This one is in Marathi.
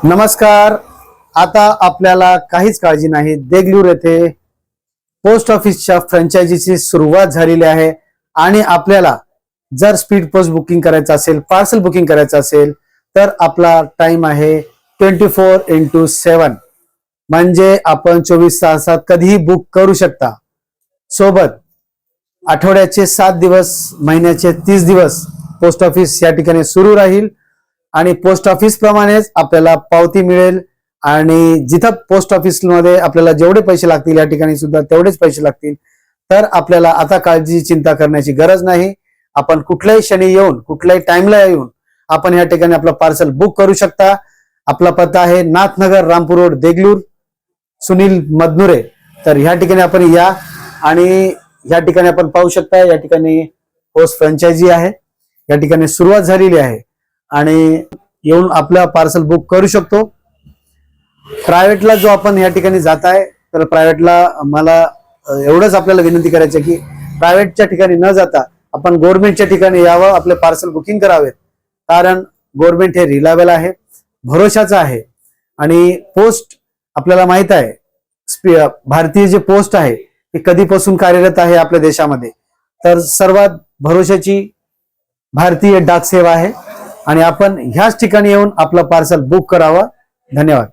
नमस्कार. आता आपल्याला काहीच काळजी नाही. देगलूर येथे पोस्ट ऑफिसच्या फ्रँचायझीची सुरुवात झालेली आहे आणि आपल्याला जर स्पीड पोस्ट बुकिंग करायचं असेल, पार्सल बुकिंग करायचं असेल तर आपला टाइम आहे 24x7, म्हणजे आपण 24 तासात कधीही बुक करू शकता. सोबत आठवड्याचे 7 दिवस, महिन्याचे 30 दिवस पोस्ट ऑफिस या ठिकाणी सुरू राहील आणि पोस्ट ऑफिस प्रमाणेच आपल्याला पावती मिळेल आणि जिथं पोस्ट ऑफिस मध्ये आपल्याला जेवढे पैसे लागतील या ठिकाणी सुद्धा तेवढेच पैसे लागतील. तर आपल्याला आता काळजी चिंता करण्याची गरज नाही. आपण कुठल्याही क्षणी येऊन, कुठल्याही टाइमला येऊन आपण या ठिकाणी आपलं पार्सल बुक करू शकता. आपला पत्ता आहे नाथनगर, रामपूर रोड, देगलूर, सुनील मदनुरे. तर ह्या ठिकाणी आपण या आणि या ठिकाणी आपण पाहू शकता, या ठिकाणी पोस्ट फ्रँचायझी आहे, या ठिकाणी सुरुवात झालेली आहे आणि येऊन आपला पार्सल बुक करू शकतो. प्रायव्हेटला जो आपण या ठिकाणी जात आहे तर प्रायव्हेटला मला एवढंच आपल्याला विनंती करायची आहे की प्रायव्हेटच्या ठिकाणी न जाता आपण गव्हर्नमेंटच्या ठिकाणी यावं, आपले पार्सल बुकिंग करावेत. कारण गव्हर्नमेंट हे रिलायबल आहे, भरोशाचं आहे आणि पोस्ट आपल्याला माहित आहे, भारतीय जे पोस्ट आहे ते कधीपासून कार्यरत आहे आपल्या देशामध्ये. तर सर्वात भरोशाची भारतीय डाक सेवा आहे आणि आपण ह्याच ठिकाणी येऊन आपलं पार्सल बुक करावं. धन्यवाद.